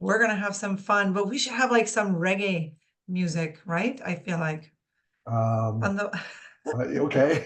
We're gonna have some fun, but we should have like some reggae music, right? I feel like Um, on the okay.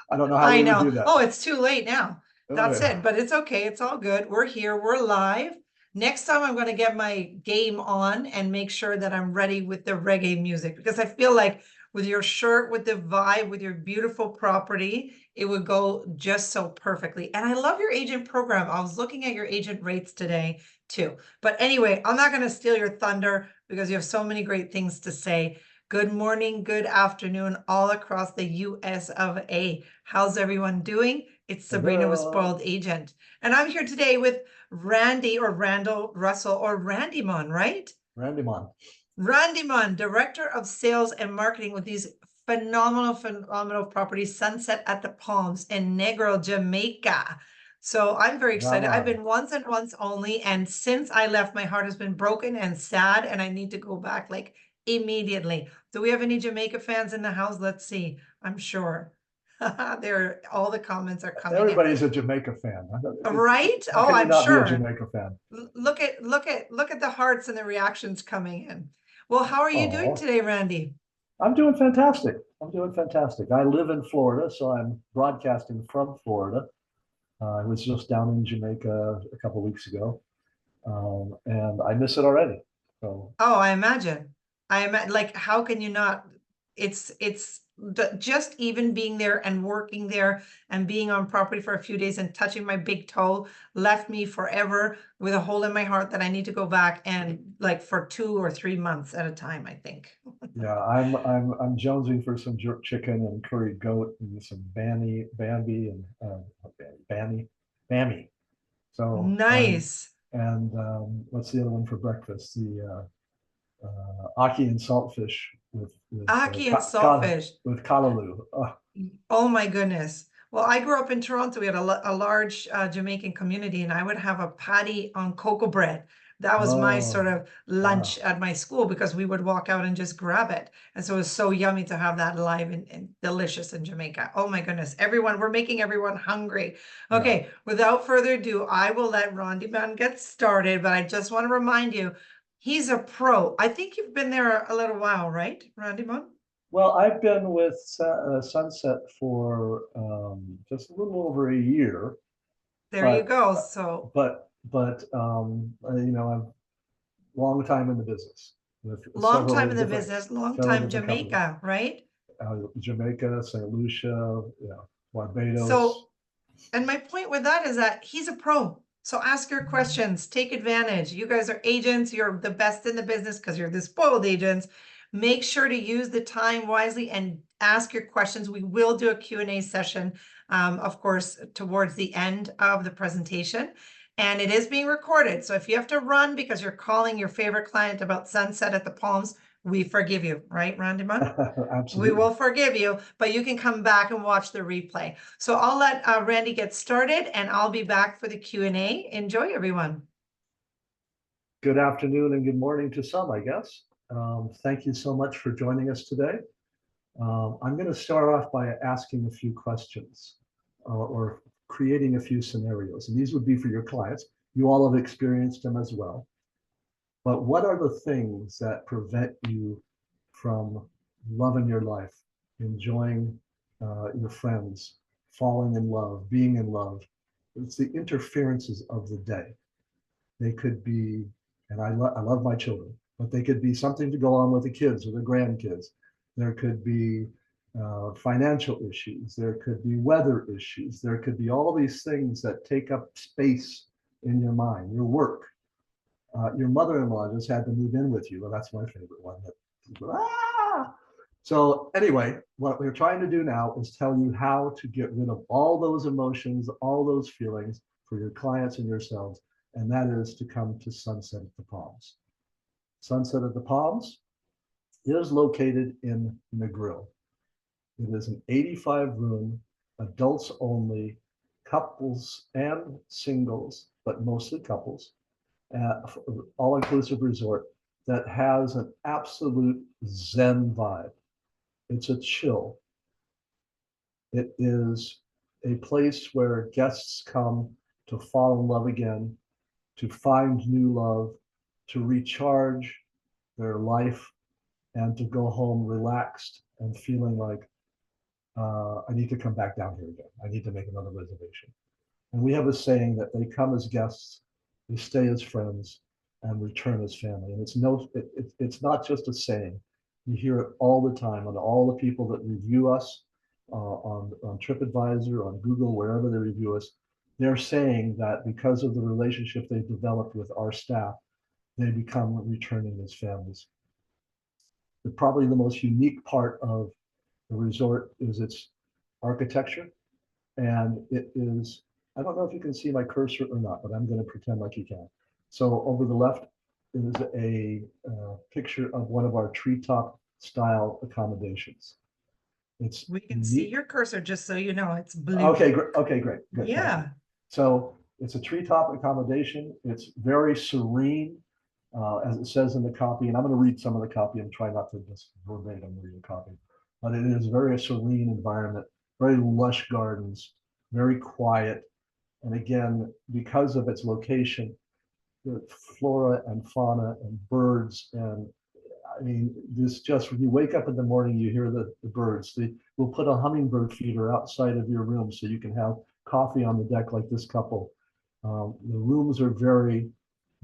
I don't know how I we would know. do that. Oh, it's too late now. Oh, That's yeah. it. But it's okay. It's all good. We're here. We're live. Next time I'm going to get my game on and make sure that I'm ready with the reggae music because I feel like with your shirt, with the vibe, with your beautiful property, it would go just so perfectly. And I love your agent program. I was looking at your agent rates today too. But anyway, I'm not going to steal your thunder because you have so many great things to say. Good morning, good afternoon, all across the US of A. How's everyone doing? It's Sabrina with Hello, Spoiled Agent. And I'm here today with Randy or Randall Russell or Randymon, right? Randymon. Randymon, Director of Sales and Marketing with these phenomenal properties, Sunset at the Palms in Negro, Jamaica. So I'm very excited. I've Yaman. been once and once only, and since I left, my heart has been broken and sad, and I need to go back like immediately. Do we have any Jamaica fans in the house? Let's see. I'm sure. There, all the comments are coming in. Everybody's a Jamaica fan. Right? How Oh, can you I'm not be a sure. Jamaica fan? Look at the hearts and the reactions coming in. Well, how are you doing Oh, today, Randy? I'm doing fantastic. I'm doing fantastic. I live in Florida, so I'm broadcasting from Florida. I was just down in Jamaica a couple of weeks ago, and I miss it already. So Oh, I imagine. Like, how can you not? It's just even being there and working there and being on property for a few days and touching my big toe left me forever with a hole in my heart that I need to go back and like for 2 or 3 months at a time, I think. yeah, I'm jonesing for some jerk chicken and curried goat and some bambi and bammy, bammy. So Nice. and what's the other one for breakfast? The Aki and saltfish Aki and saltfish. with kalaloo. Oh, Oh my goodness. Well, I grew up in Toronto. We had a large Jamaican community, and I would have a patty on cocoa bread. That was my sort oh, of lunch at my school because we would walk out and just grab it. And so it was so yummy to have that live and delicious in Jamaica. Oh my goodness. Everyone, we're making everyone hungry. yeah. Okay, without further ado, I will let Rondi Man get started, but I just want to remind you, he's a pro. I think you've been there a little while, right, Rondi Man? Well, I've been with Sunset for just a little over a year, There you but go. So you know, I'm long time in the business with long time in the business, long several time different companies. Jamaica, right? Jamaica, St. Lucia, yeah, Barbados. So, and my point with that is that he's a pro. So ask your questions, take advantage. You guys are agents, you're the best in the business because you're the spoiled agents. Make sure to use the time wisely and ask your questions. We will do a Q&A session, of course, towards the end of the presentation. And it is being recorded. So if you have to run because you're calling your favorite client about sunset at the Palms, we forgive you, right, Randymon? We Absolutely. will forgive you, but you can come back and watch the replay. So I'll let Randy get started and I'll be back for the Q&A. Enjoy, everyone. Good afternoon and good morning to some, I guess. Thank you so much for joining us today. I'm going to start off by asking a few questions or creating a few scenarios. And these would be for your clients. You all have experienced them as well. But what are the things that prevent you from loving your life, enjoying your friends, falling in love, being in love? It's the interferences of the day. They could be, and I love my children, but they could be something to go on with the kids or the grandkids. There could be financial issues. There could be weather issues. There could be all these things that take up space in your mind, your work. Your mother-in-law just had to move in with you. Well, that's my favorite one. Ah! So anyway, what we're trying to do now is tell you how to get rid of all those emotions, all those feelings for your clients and yourselves, and that is to come to Sunset at the Palms. Sunset at the Palms is located in Negril. It is an 85-room, adults only, couples and singles, but mostly couples, all-inclusive resort that has an absolute Zen vibe. It's a chill. It is a place where guests come to fall in love again, to find new love, to recharge their life and to go home relaxed and feeling like, I need to come back down here again. I need to make another reservation. And we have a saying that they come as guests, they stay as friends, and return as family. And it's not just a saying. You hear it all the time on all the people that review us on TripAdvisor, on Google, wherever they review us. They're saying that because of the relationship they've developed with our staff, they become returning as families. Probably the most unique part of the resort is its architecture. And it is, I don't know if you can see my cursor or not, but I'm going to pretend like you can. So over the left is a picture of one of our treetop style accommodations. It's We can see neat. your cursor, just so you know, it's blue. Okay, great. Okay, great. Good, Yeah. so it's a treetop accommodation. It's very serene, as it says in the copy. And I'm going to read some of the copy and try not to just verbatim read the copy. But it is very serene environment, very lush gardens, very quiet. And again, because of its location, the flora and fauna and birds and I mean, this just when you wake up in the morning, you hear the birds. We'll put a hummingbird feeder outside of your room so you can have coffee on the deck like this couple. The rooms are very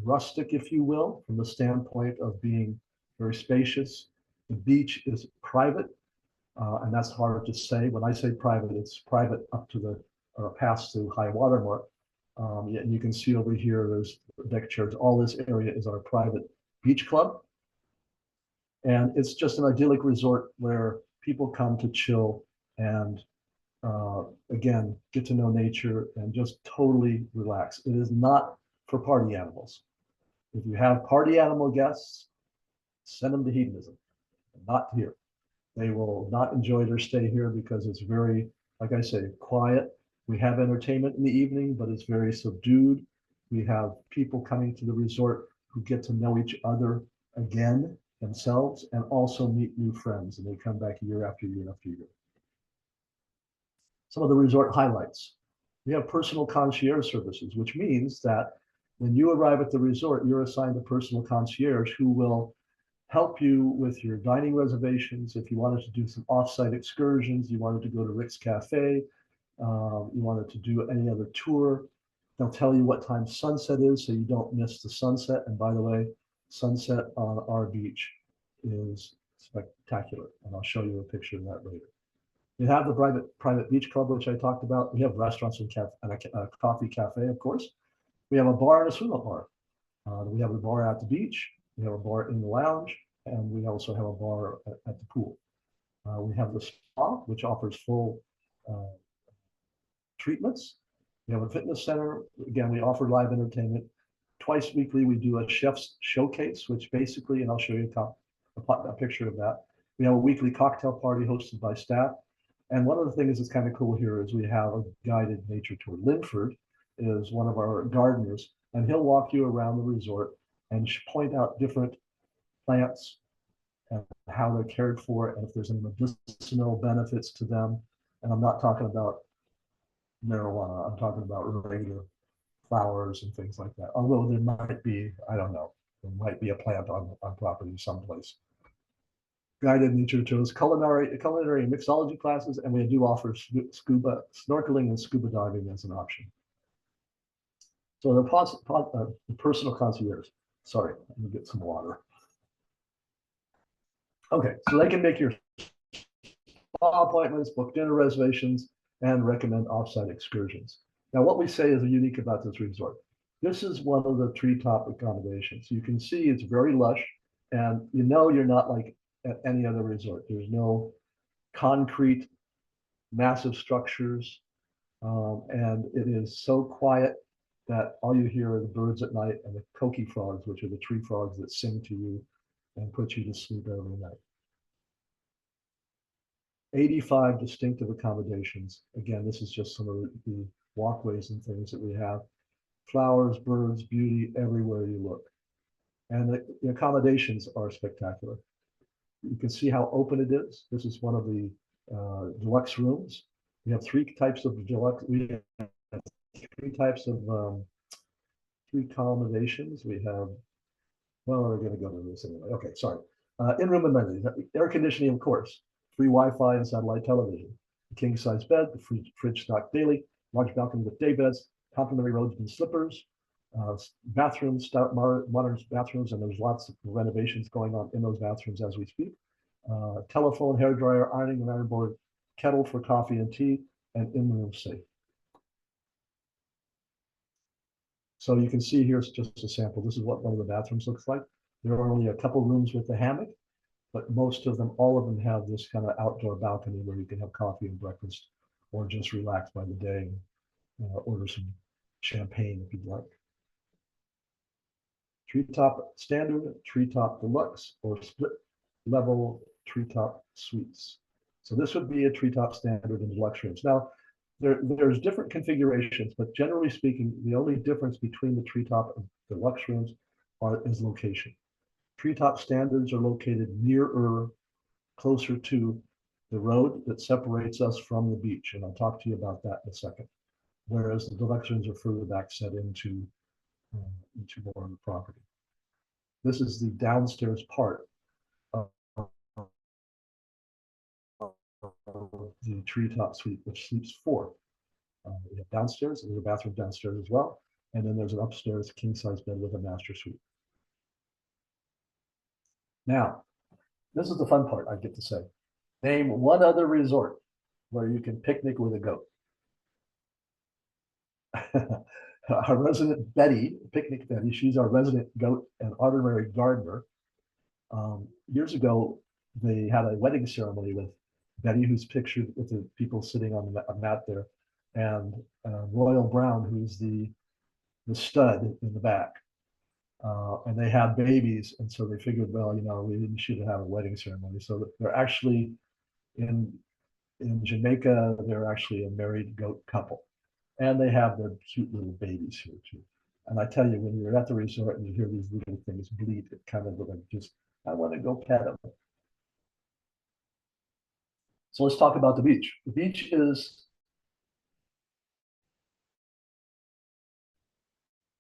rustic, if you will, from the standpoint of being very spacious. The beach is private, and that's hard to say. When I say private, it's private up to the past the high water mark. And you can see over here, there's deck chairs. All this area is our private beach club. And it's just an idyllic resort where people come to chill and again, get to know nature and just totally relax. It is not for party animals. If you have party animal guests, send them to hedonism, not here. They will not enjoy their stay here because it's very, like I say, quiet. We have entertainment in the evening, but it's very subdued. We have people coming to the resort who get to know each other again themselves and also meet new friends, and they come back year after year after year. Some of the resort highlights. We have personal concierge services, which means that when you arrive at the resort, you're assigned a personal concierge who will help you with your dining reservations. If you wanted to do some offsite excursions, you wanted to go to Rick's Cafe, you wanted to do any other tour, they'll tell you what time sunset is so you don't miss the sunset. And by the way, sunset on our beach is spectacular. And I'll show you a picture of that later. We have the private beach club, which I talked about. We have restaurants and a coffee cafe, of course. We have a bar and a swim up bar. We have a bar at the beach. We have a bar in the lounge, and we also have a bar at the pool. We have the spa, which offers full treatments. We have a fitness center. Again, we offer live entertainment. Twice weekly, we do a chef's showcase, which basically, and I'll show you a picture of that. We have a weekly cocktail party hosted by staff. And one of the things that's kind of cool here is we have a guided nature tour. Linford is one of our gardeners, and he'll walk you around the resort and point out different plants and how they're cared for and if there's any medicinal benefits to them. And I'm not talking about marijuana, I'm talking about regular flowers and things like that. Although there might be, I don't know, there might be a plant on property someplace. Guided nature tours, culinary and mixology classes, and we do offer snorkeling and scuba diving as an option. So the personal concierge. Sorry, let me get some water. Okay, so they can make your spa appointments, book dinner reservations, and recommend offsite excursions. Now, what we say is unique about this resort. This is one of the treetop accommodations. You can see it's very lush, and you know you're not like at any other resort. There's no concrete, massive structures, and it is so quiet that all you hear are the birds at night and the coqui frogs, which are the tree frogs that sing to you and put you to sleep every night. 85 distinctive accommodations. Again, this is just some of the walkways and things that we have. Flowers, birds, beauty everywhere you look. And the accommodations are spectacular. You can see how open it is. This is one of the deluxe rooms. We have three types of deluxe. We have three types of three accommodations. We have Well, we're going to go to this anyway. Okay, sorry. In-room amenities, air conditioning, of course, free Wi-Fi and satellite television, a king-size bed, the fridge stocked daily, large balcony with day beds, complimentary robes and slippers, bathrooms, modern bathrooms, and there's lots of renovations going on in those bathrooms as we speak. Telephone, hair dryer, ironing and iron board, kettle for coffee and tea, and in-room safe. So you can see here's just a sample. This is what one of the bathrooms looks like. There are only a couple rooms with the hammock, but most of them, all of them have this kind of outdoor balcony where you can have coffee and breakfast or just relax by the day and order some champagne if you'd like. Treetop standard, treetop deluxe, or split level treetop suites. So this would be a treetop standard and deluxe rooms. Now, there's different configurations, but generally speaking, the only difference between the treetop and deluxe rooms is location. Treetop standards are located nearer, closer to the road that separates us from the beach, and I'll talk to you about that in a second. Whereas the deluxe rooms are further back set into more of the property. This is the downstairs part of the treetop suite, which sleeps four. We have downstairs, and there's a bathroom downstairs as well. And then there's an upstairs king-size bed with a master suite. Now, this is the fun part, I get to say. Name one other resort where you can picnic with a goat. Our resident Betty, Picnic Betty, she's our resident goat and honorary gardener. Years ago, they had a wedding ceremony with Betty, who's pictured with the people sitting on the mat there, and Royal Brown, who's the stud in the back. And they had babies, and so they figured, well, you know, we should have a wedding ceremony. So they're actually in Jamaica, they're actually a married goat couple, and they have their cute little babies here too. And I tell you, when you're at the resort and you hear these little things bleat, it kind of like just, I want to go pet them. So let's talk about the beach. The beach is,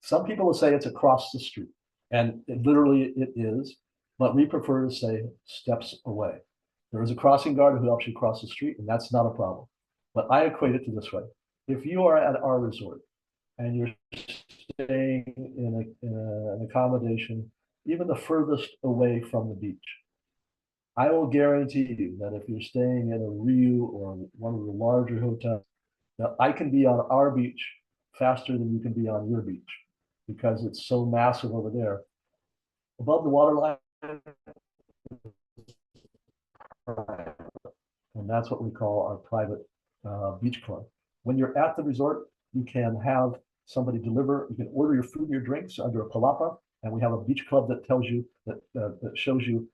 some people will say it's across the street, and literally it is, but we prefer to say steps away. There is a crossing guard who helps you cross the street, and that's not a problem. But I equate it to this way. If you are at our resort and you're staying in an accommodation, even the furthest away from the beach, I will guarantee you that if you're staying in a Riu or one of the larger hotels, that I can be on our beach faster than you can be on your beach because it's so massive over there. Above the waterline, and that's what we call our private beach club. When you're at the resort, you can have somebody deliver, you can order your food and your drinks under a palapa, and we have a beach club that tells you, that shows you,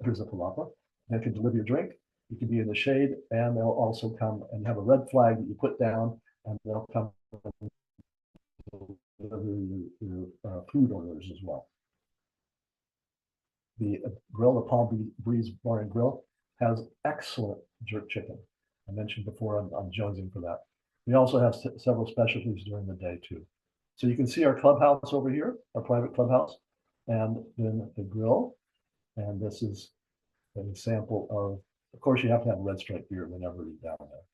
here's a palapa, they can deliver your drink, you can be in the shade, and they'll also come and have a red flag that you put down, and they'll come and deliver your food orders as well. The grill, the Palm Breeze Bar and Grill, has excellent jerk chicken. I mentioned before, I'm jonesing for that. We also have several specialties during the day too. So you can see our clubhouse over here, our private clubhouse, and then the grill. And this is an example of course, you have to have red stripe beer whenever you're down there.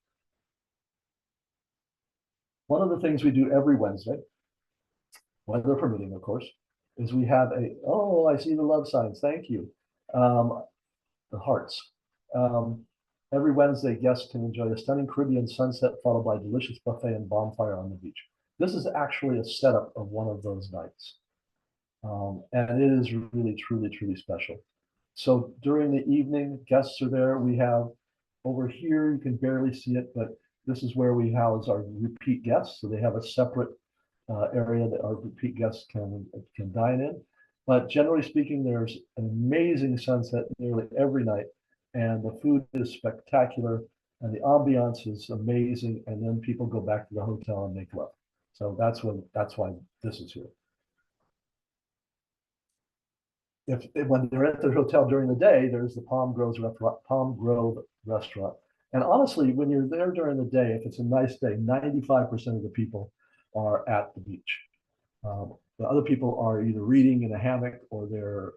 One of the things we do every Wednesday, weather permitting, of course, is we have oh, I see the love signs, thank you. The hearts. Every Wednesday, guests can enjoy a stunning Caribbean sunset followed by a delicious buffet and bonfire on the beach. This is actually a setup of one of those nights. And it is really, truly, truly special. So during the evening, guests are there. We have over here, you can barely see it, but this is where we house our repeat guests. So they have a separate area that our repeat guests can dine in. But generally speaking, there's an amazing sunset nearly every night, and the food is spectacular, and the ambiance is amazing. And then people go back to the hotel and make love. So that's why this is here. When they're at the hotel during the day, there's the Palm Grove restaurant. And honestly, when you're there during the day, if it's a nice day, 95% of the people are at the beach. The other people are either reading in a hammock or they're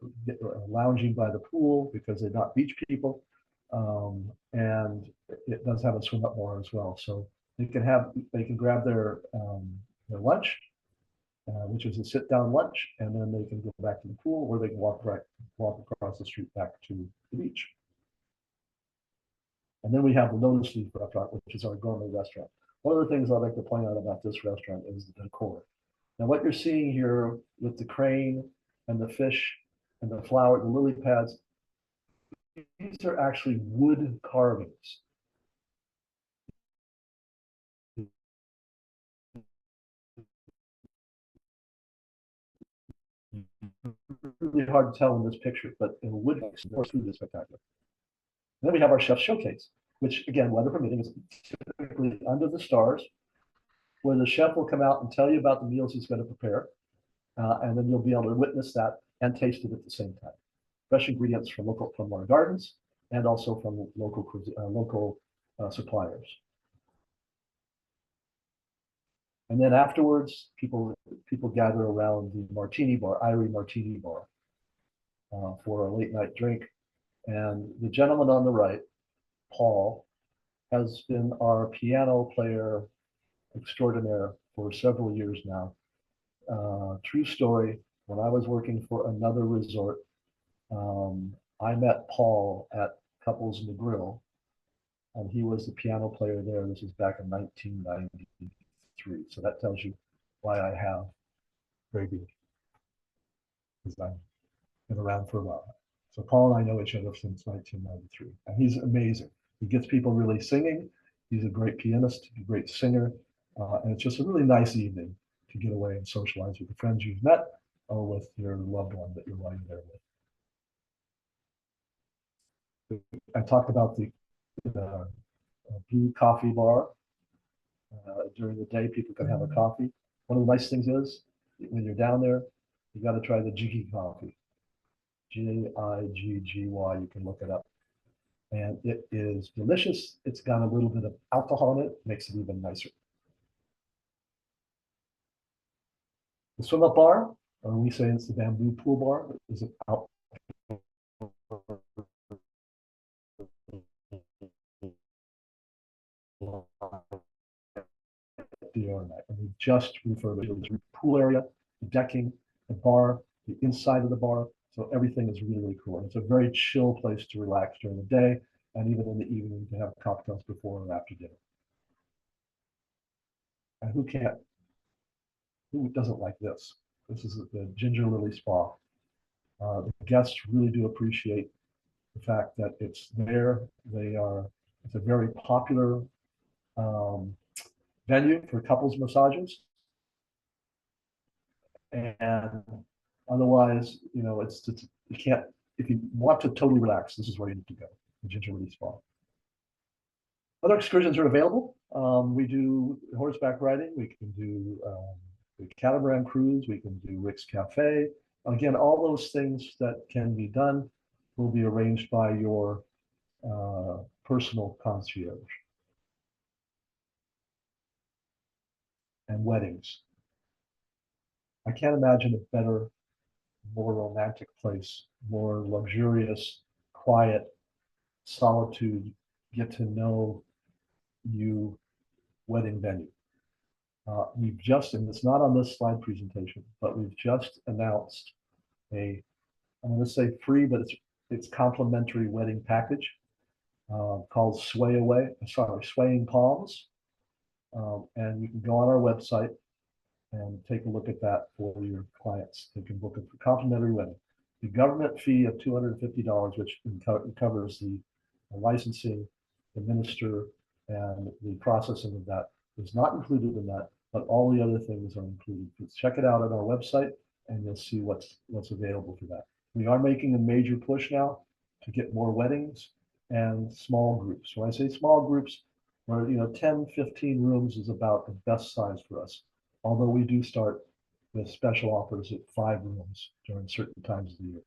lounging by the pool because they're not beach people. And it does have a swim up bar as well. So they can grab their lunch, which is a sit down lunch, and then they can go back to the pool, or they can walk across the street back to the beach. And then we have the Lotus Leaf restaurant, which is our gourmet restaurant. One of the things I'd like to point out about this restaurant is the decor. Now, what you're seeing here with the crane and the fish and the flower, the lily pads, these are actually wood carvings. Really hard to tell in this picture, but in wood, the food is spectacular. And then we have our chef showcase, which again, weather permitting, is typically under the stars, where the chef will come out and tell you about the meals he's going to prepare. And then you'll be able to witness that and taste it at the same time. Fresh ingredients from our gardens and also from local suppliers. And then afterwards, people gather around the martini bar, Irie Martini Bar, for a late night drink. And the gentleman on the right, Paul, has been our piano player extraordinaire for several years now. True story, when I was working for another resort, I met Paul at Couples in the Grill, and he was the piano player there. This was back in 1993. So that tells you why I have very good, because I've been around for a while. So Paul and I know each other since 1993, and he's amazing. He gets people really singing. He's a great pianist, a great singer, and it's just a really nice evening to get away and socialize with the friends you've met or with your loved one that you're lying there with. I talked about the blue coffee bar. During the day, people can have a coffee. One of the nice things is, when you're down there, you got to try the Jiggy coffee. Jiggy. You can look it up. And it is delicious. It's got a little bit of alcohol in it, makes it even nicer. The swim up bar, or we say it's the bamboo pool bar, is an outdoor and we just refurbished the pool area, the decking, the bar, the inside of the bar. So everything is really, really cool. And it's a very chill place to relax during the day, and even in the evening, you can have cocktails before or after dinner. And who doesn't like this? This is the Ginger Lily Spa. The guests really do appreciate the fact that it's there. It's a very popular venue for couples massages. And otherwise, you can't, if you want to totally relax, this is where you need to go, the Ginger Lily Spa. Other excursions are available. We do horseback riding. We can do the catamaran cruise. We can do Rick's Cafe. Again, all those things that can be done will be arranged by your personal concierge. And weddings. I can't imagine a better, more romantic place, more luxurious, quiet, solitude, get to know you wedding venue. We've just, and it's not on this slide presentation, but we've just announced I'm going to say free, but it's complimentary wedding package called Swaying Palms. And you can go on our website and take a look at that for your clients. They can book a complimentary wedding. The government fee of $250, which covers the licensing, the minister, and the processing of that, is not included in that, but all the other things are included. Check it out on our website, and you'll see what's available for that. We are making a major push now to get more weddings and small groups. When I say small groups, where 10, 15 rooms is about the best size for us. Although we do start with special offers at 5 rooms during certain times of the year.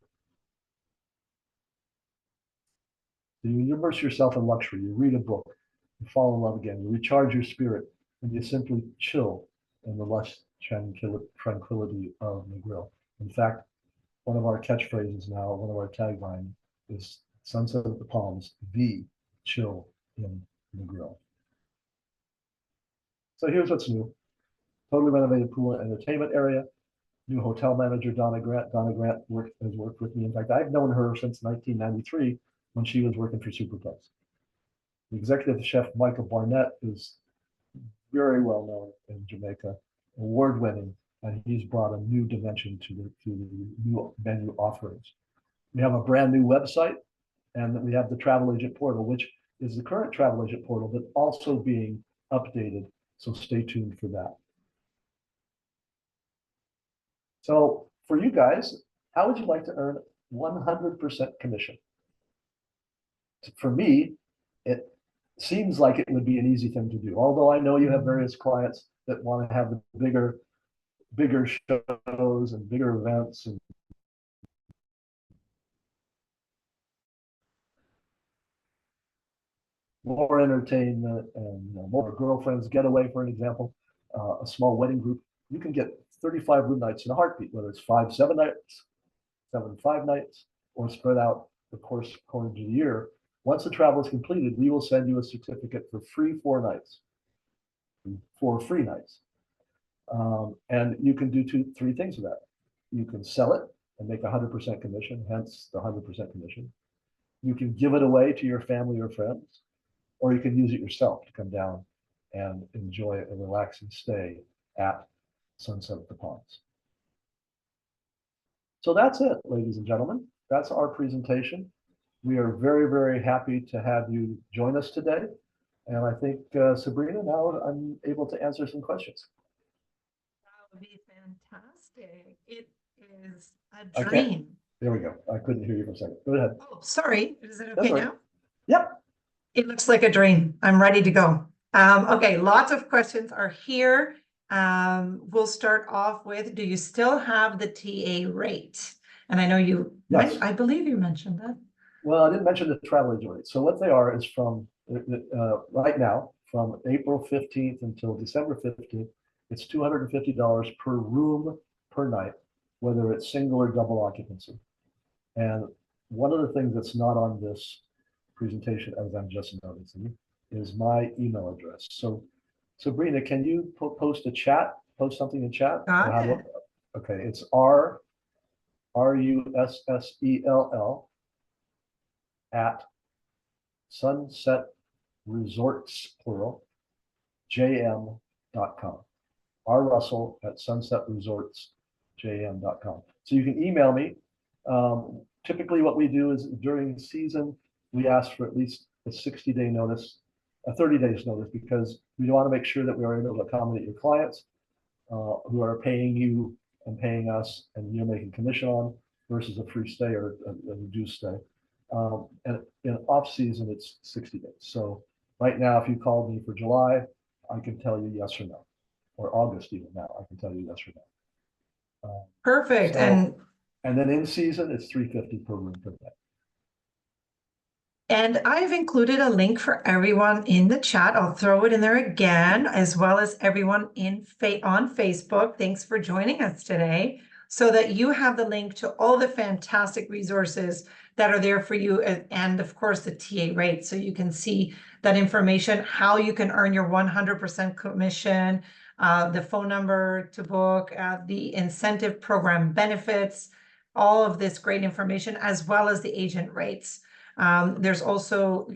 So you immerse yourself in luxury, you read a book, you fall in love again, you recharge your spirit, and you simply chill in the lush tranquility of Negril. In fact, one of our catchphrases now, one of our tagline is Sunset of the Palms, the chill in Negril. So here's what's new. Totally renovated pool and entertainment area. New hotel manager, Donna Grant. Donna Grant has worked with me. In fact, I've known her since 1993 when she was working for Superplex. The executive chef, Michael Barnett, is very well known in Jamaica, award-winning, and he's brought a new dimension to the new menu offerings. We have a brand new website, and we have the travel agent portal, which is the current travel agent portal, but also being updated. So stay tuned for that. So for you guys, how would you like to earn 100% commission? For me, it seems like it would be an easy thing to do. Although I know you have various clients that want to have the bigger shows and bigger events and more entertainment and more girlfriends getaway, for an example, a small wedding group. You can get 35 room nights in a heartbeat, whether it's 5 7 nights, 7 5 nights, or spread out the course according to the year. Once the travel is completed, we will send you a certificate for free 4 nights, 4 free nights. And you can do 3 things with that. You can sell it and make 100% commission, hence the 100% commission. You can give it away to your family or friends, or you can use it yourself to come down and enjoy a relaxing stay at Sunset of the Palms. So that's it, ladies and gentlemen. That's our presentation. We are very, very happy to have you join us today. And I think, Sabrina, now I'm able to answer some questions. That would be fantastic. It is a dream. There we go. I couldn't hear you for a second. Go ahead. Oh, sorry. Is it okay now? Yep. It looks like a dream. I'm ready to go. Okay, lots of questions are here. We'll start off with, do you still have the TA rate? And I know you, yes. I believe you mentioned that. Well, I didn't mention the travel agent rate. So what they are is from right now, from April 15th until December 15th, it's $250 per room per night, whether it's single or double occupancy. And one of the things that's not on this presentation, as I'm just noticing, is my email address. So Sabrina, can you post something in chat? Okay, it's RUSSELL at Sunset Resorts, plural, jm.com. rrussell at sunsetresortsjm.com. So you can email me. Typically what we do is during the season, we ask for at least a 60-day notice, a 30 days notice, because we want to make sure that we are able to accommodate your clients who are paying you and paying us, and you're making commission on, versus a free stay or a reduced stay. And in off season, it's 60 days. So right now, if you called me for July, I can tell you yes or no, or August even now, I can tell you yes or no. Perfect. So, and then in season, it's $350 per room per day. And I've included a link for everyone in the chat. I'll throw it in there again, as well as everyone on Facebook. Thanks for joining us today, so that you have the link to all the fantastic resources that are there for you, and of course the TA rate, so you can see that information, how you can earn your 100% commission, the phone number to book, the incentive program benefits, all of this great information, as well as the agent rates. There's also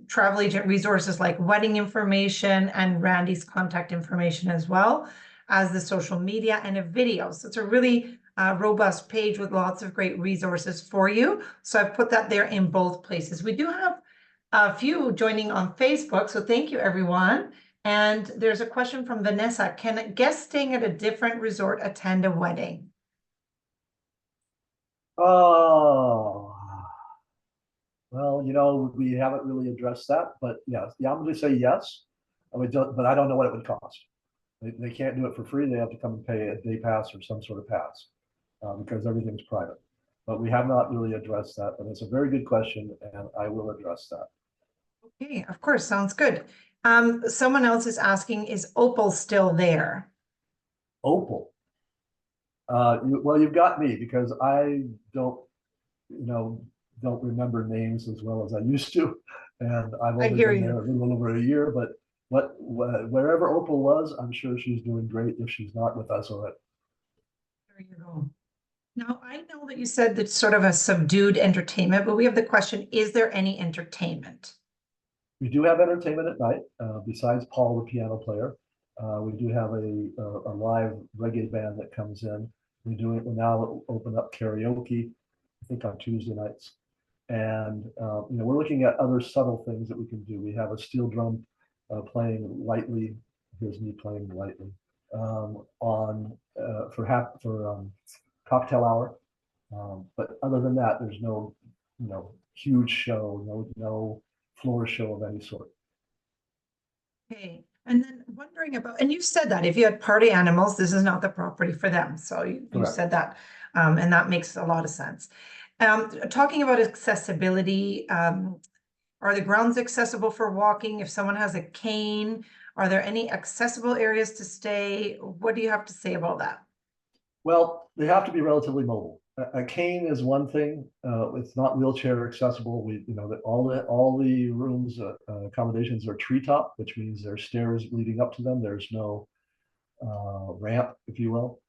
travel agent resources like wedding information and Randy's contact information, as well as the social media and a video. So it's a really robust page with lots of great resources for you. So I've put that there in both places. We do have a few joining on Facebook, so thank you, everyone. And there's a question from Vanessa. Can guests staying at a different resort attend a wedding? Oh, well, we haven't really addressed that, but yes, I'm going to say yes. But I don't know what it would cost. They can't do it for free. They have to come and pay a day pass or some sort of pass, because everything's private. But we have not really addressed that, but it's a very good question, and I will address that. Okay, of course, sounds good. Someone else is asking, is Opal still there? Opal. Well, you've got me because I don't, you know, don't remember names as well as I used to, and I've I only hear been you. there a little over a year. But wherever Opal was, I'm sure she's doing great if she's not with us already. There you go. Now, I know that you said that's sort of a subdued entertainment, but we have the question, is there any entertainment? We do have entertainment at night, besides Paul, the piano player. We do have a live reggae band that comes in. We now open up karaoke, I think on Tuesday nights. And we're looking at other subtle things that we can do. We have a steel drum playing lightly. Here's me playing lightly on for cocktail hour. But other than that, there's no huge show, no floor show of any sort. Okay, and then wondering about, and you said that if you had party animals, this is not the property for them. So you Correct. said that, and that makes a lot of sense. Talking about accessibility, are the grounds accessible for walking? If someone has a cane, are there any accessible areas to stay? What do you have to say about that? Well, they have to be relatively mobile. A cane is one thing. It's not wheelchair accessible. That all the rooms accommodations are treetop, which means there's stairs leading up to them. There's no ramp, if you will.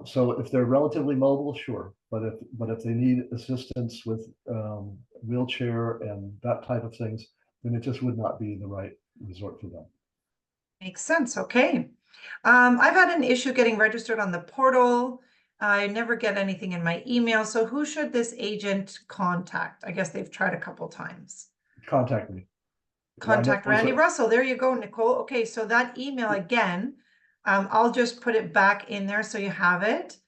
So if they're relatively mobile, sure. But if they need assistance with wheelchair and that type of things, then it just would not be the right resort for them. Makes sense. Okay. I've had an issue getting registered on the portal. I never get anything in my email. So who should this agent contact? I guess they've tried a couple times. Contact me. Contact Randy Russell. There you go, Nicole. Okay, so that email again, I'll just put it back in there so you have it.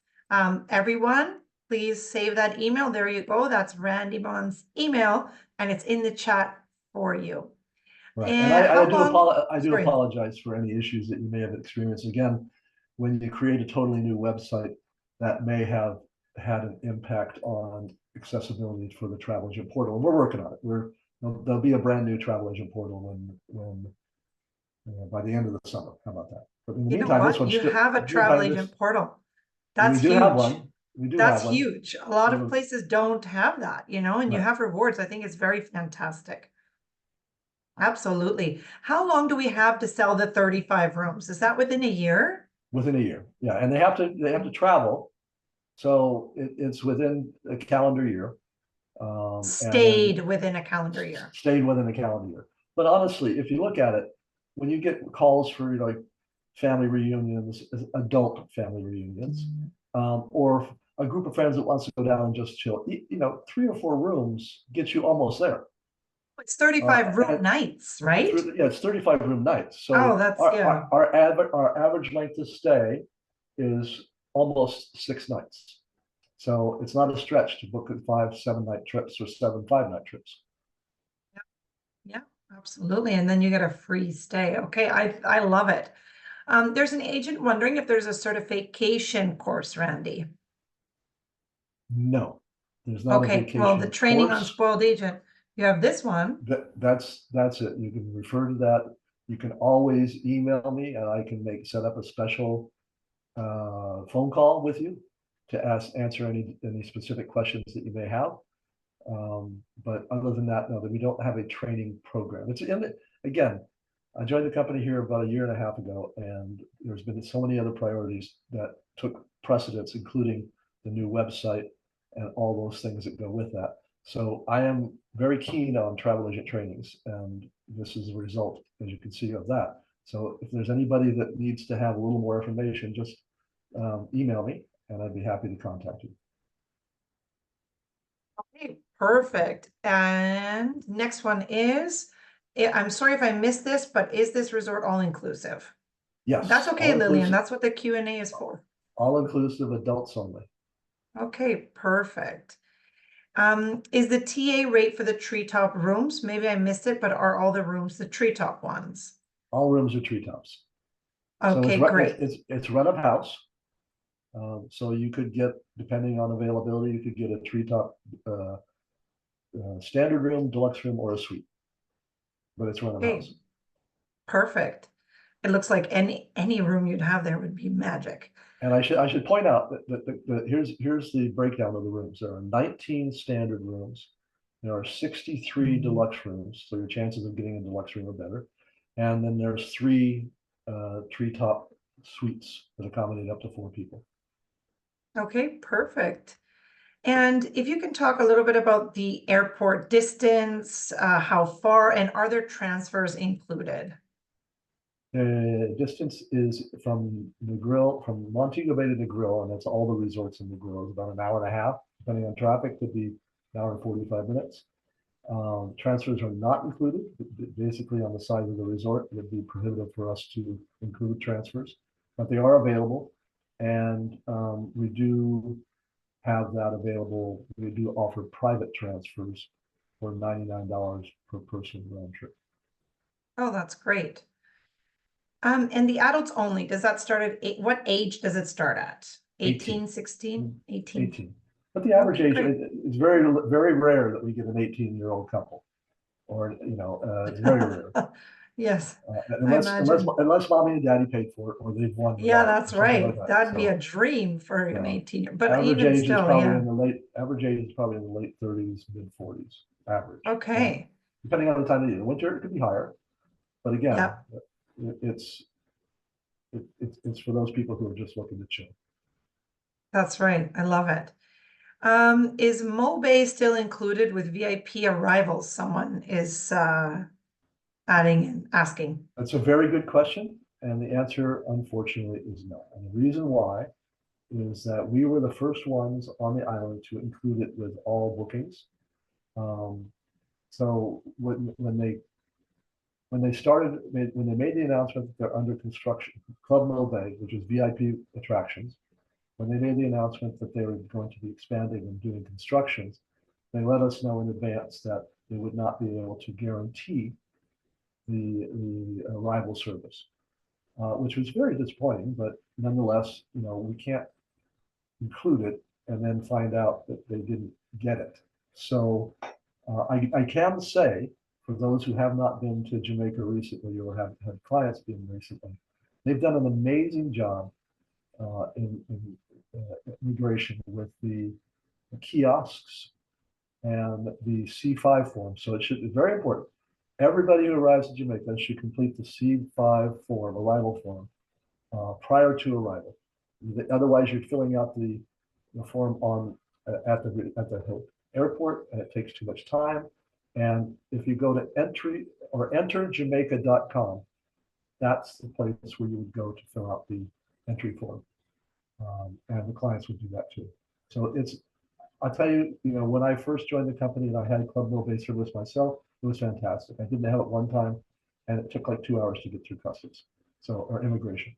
Everyone, please save that email. There you go. That's Randymon's email, and it's in the chat for you. Right. And I do sorry. apologize for any issues that you may have experienced. Again, when you create a totally new website, that may have had an impact on accessibility for the travel agent portal. And we're working on it. There'll be a brand new travel agent portal when by the end of the summer. How about that? But in the You know meantime, this what? one's You still, have a travel agent portal. That's we do have huge. one. We do That's have one. huge. A lot of places don't have that, and you Right. have rewards. I think it's very fantastic. Absolutely. How long do we have to sell the 35 rooms? Is that within a year? Within a year. Yeah. And they have to travel. So it's within a calendar year. Stayed within a calendar year. Stayed within a calendar year. But honestly, if you look at it, when you get calls for like family reunions, adult family reunions, or a group of friends that wants to go down and just chill, 3 or 4 rooms gets you almost there. It's 35 room nights, right? Yeah, it's 35 room nights. So oh, that's our average length of stay is almost 6 nights. So it's not a stretch to book 5 7-night trips or 7 5-night trips. Yeah, absolutely. And then you get a free stay. Okay, I love it. There's an agent wondering if there's a certification course, Randy. No, there's not a vacation well, the training on course. spoiled agent, you have this one. That's it. You can refer to that. You can always email me and I can set up a special phone call with you to answer any specific questions that you may have. But other than that, no, that we don't have a training program. Again, I joined the company here about a year and a half ago, and there's been so many other priorities that took precedence, including the new website and all those things that go with that. So I am very keen on travel agent trainings, and this is a result, as you can see, of that. So if there's anybody that needs to have a little more information, just email me, and I'd be happy to contact you. Okay, perfect. And next one is, I'm sorry if I missed this, but is this resort all inclusive? Yes. That's okay, Lillian. That's what the Q&A is for. All inclusive, adults only. Okay, perfect. Is the TA rate for the treetop rooms? Maybe I missed it, but are all the rooms the treetop ones? All rooms are treetops. Okay, so great. It's run of house. So you could get, depending on availability, you could get a treetop standard room, deluxe room, or a suite. But it's run of house. Perfect. it looks like any room you'd have there would be magic. And I should point out that here's the breakdown of the rooms. There are 19 standard rooms. There are 63 deluxe rooms, so your chances of getting a deluxe room are better. And then there's three treetop suites that accommodate up to 4 people. Okay, perfect. And if you can talk a little bit about the airport distance, how far, and are there transfers included? The distance is from Montego Bay to the Grill, and that's all the resorts in the Grill, is about an hour and a half, depending on traffic, could be an hour and 45 minutes. Transfers are not included. Basically, on the side of the resort, it would be prohibitive for us to include transfers, but they are available. And we do have that available. We do offer private transfers for $99 per person round trip. Oh, that's great. And the adults only, does that start at what age does it start at? 18, 16, 18? 18. But the average age, Great. it's very, very rare that we get an 18-year-old couple. Or, it's very rare. Yes, I Unless mommy and daddy paid for it, or they've won. yeah, that's something like right. that. That'd be So, a dream for an yeah. 18, but average even age is still, probably yeah. average age is probably in the late 30s, mid 40s, average. Okay, Depending on the time of year. Winter, it could be higher. But again, yep, it's for those people who are just looking to chill. that's right. I love it. Is Mo Bay still included with VIP arrivals? Someone is adding and asking. That's a very good question. And the answer, unfortunately, is no. And the reason why is that we were the first ones on the island to include it with all bookings. So when they made the announcement that they're under construction, Club Mill Bay, which is VIP attractions, when they made the announcement that they were going to be expanding and doing constructions, they let us know in advance that they would not be able to guarantee the arrival service, which was very disappointing. But nonetheless, we can't include it and then find out that they didn't get it. So I can say, for those who have not been to Jamaica recently or have had clients been recently, they've done an amazing job in immigration with the kiosks and the C5 form. So it should be very important. Everybody who arrives in Jamaica should complete the C5 form, arrival form, prior to arrival. Otherwise, you're filling out the form at the airport, and it takes too much time. And if you go to enterjamaica.com, that's the place where you would go to fill out the entry form. And the clients would do that too. So I'll tell you, when I first joined the company and I had Club Mill Bay service myself, it was fantastic. I didn't have it one time, and it took like 2 hours to get through customs, or immigration.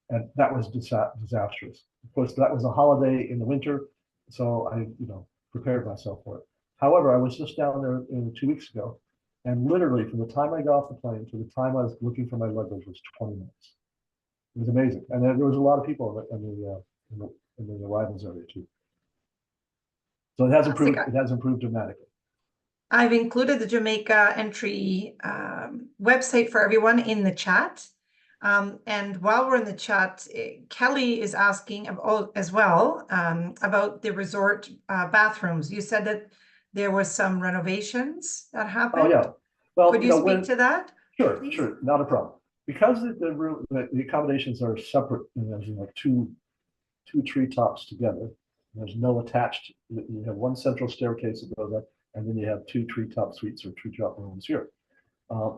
And that was disastrous. Of course, that was a holiday in the winter, so I, prepared myself for it. However, I was just down there 2 weeks ago, and literally from the time I got off the plane to the time I was looking for my luggage was 20 minutes. It was amazing, and there was a lot of people in the arrivals area too. So it has improved. It has improved dramatically. I've included the Jamaica entry website for everyone in the chat. And while we're in the chat, Kelly is asking as well about the resort bathrooms. You said that there was some renovations that happened. Oh yeah. Well, could you speak to that? Sure, please? Sure, not a problem. Because the accommodations are separate, and there's like two treetops together. There's no attached. You have one central staircase that goes up, and then you have 2 treetop suites or treetop rooms here.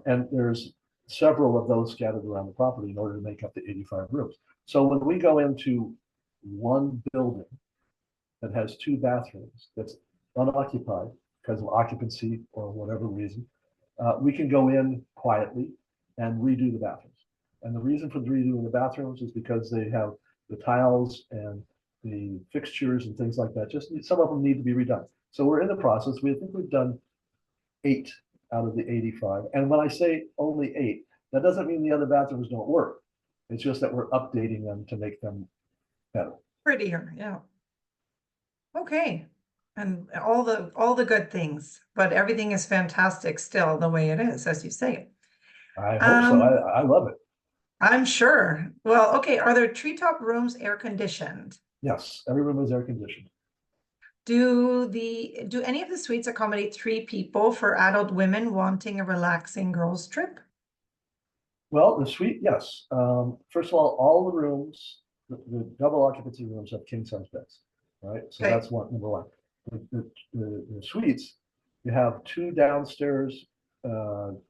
And there's several of those scattered around the property in order to make up the 85 rooms. So when we go into one building that has 2 bathrooms that's unoccupied because of occupancy or whatever reason, we can go in quietly and redo the bathrooms. And the reason for redoing the bathrooms is because they have the tiles and the fixtures and things like that. Some of them need to be redone. So we're in the process. I think we've done 8 out of the 85. And when I say only 8, that doesn't mean the other bathrooms don't work. It's just that we're updating them to make them better. Prettier, yeah. Okay. And all the good things, but everything is fantastic still the way it is, as you say. I hope so. I love it. I'm sure. Well, okay, are there treetop rooms air conditioned? Yes, every room is air conditioned. Do any of the suites accommodate 3 people for adult women wanting a relaxing girls trip? Well, the suite, yes. First of all the rooms, the double occupancy rooms have king size beds, right? So Okay, that's one, number one. The suites, you have two downstairs twin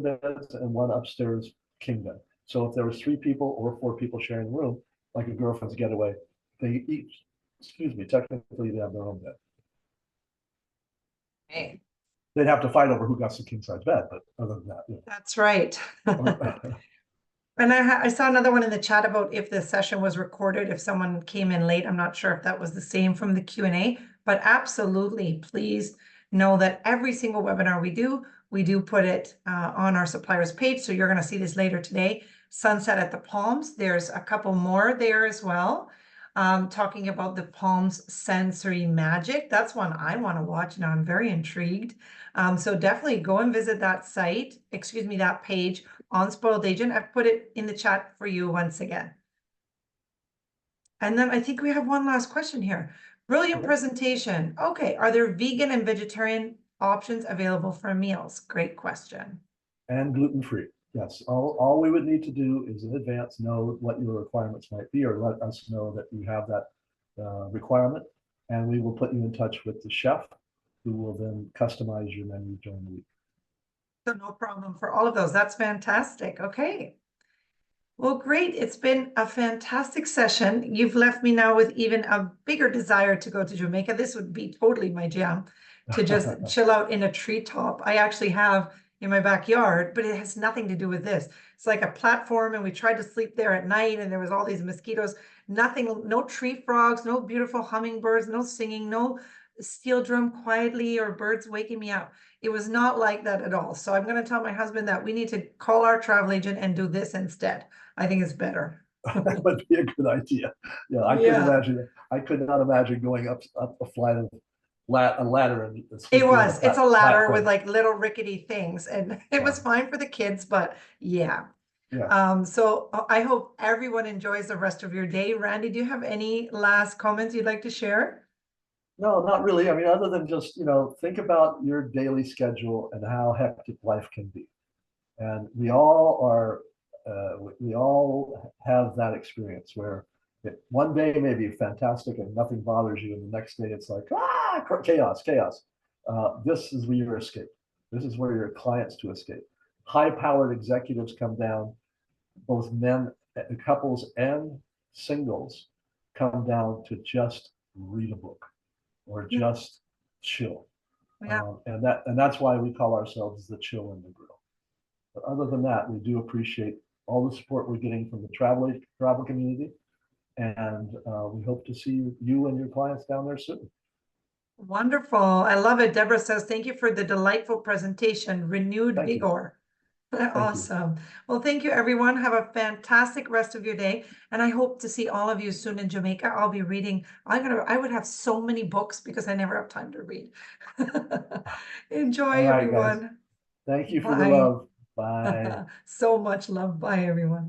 beds and one upstairs king bed. So if there was 3 people or 4 people sharing a room, like a girlfriend's getaway, they each, excuse me, technically they have their own bed. okay, They'd have to fight over who got the king size bed, but other than that, that's right. And I saw another one in the chat about if the session was recorded, if someone came in late. I'm not sure if that was the same from the Q&A, but absolutely, please know that every single webinar we do put it on our suppliers page. So you're going to see this later today. Sunset at the Palms. There's a couple more there as well. Talking about the Palms sensory magic. That's one I want to watch now. I'm very intrigued. So definitely go and visit that site, excuse me, that page on Spoiled Agent. I've put it in the chat for you once again. And then I think we have one last question here. Brilliant Okay. presentation. Okay, are there vegan and vegetarian options available for meals? Great question. And gluten-free. Yes, all we would need to do is in advance know what your requirements might be, or let us know that you have that requirement, and we will put you in touch with the chef, who will then customize your menu during the week. So no problem for all of those. That's fantastic. Okay. Well, great. It's been a fantastic session. You've left me now with even a bigger desire to go to Jamaica. This would be totally my jam, to just chill out in a treetop. I actually have in my backyard, but it has nothing to do with this. It's like a platform, and we tried to sleep there at night, and there was all these mosquitoes. Nothing, no tree frogs, no beautiful hummingbirds, no singing, no steel drum quietly or birds waking me up. It was not like that at all. So I'm going to tell my husband that we need to call our travel agent and do this instead. I think it's better. That would be a good idea. Yeah, I couldn't Yeah, imagine it. I could not imagine going up a flight of a ladder and it sleeping on was. It's a ladder with platform. like little rickety things, and it Yeah, was fine for the kids, but yeah. yeah. So I hope everyone enjoys the rest of your day. Randy, do you have any last comments you'd like to share? No, not really. I mean, other than just, think about your daily schedule and how hectic life can be. And we all have that experience where one day may be fantastic and nothing bothers you, and the next day it's like, chaos, chaos. This is where your escape. This is where your clients to escape. High-powered executives come down, both men, couples and singles come down to just read a book or just chill. Yeah, And that's why we call ourselves the Chill in the Grill. But other than that, we do appreciate all the support we're getting from the travel community, and we hope to see you and your clients down there soon. wonderful. I love it. Deborah says, thank you for the delightful presentation, renewed Thank you. vigor. Thank you. Awesome. Well, thank you, everyone. Have a fantastic rest of your day. And I hope to see all of you soon in Jamaica. I'll be reading. I would have so many books because I never have time to read. All Enjoy, right, guys. everyone. Thank you for the Bye. love. Bye. So much love. Bye, everyone.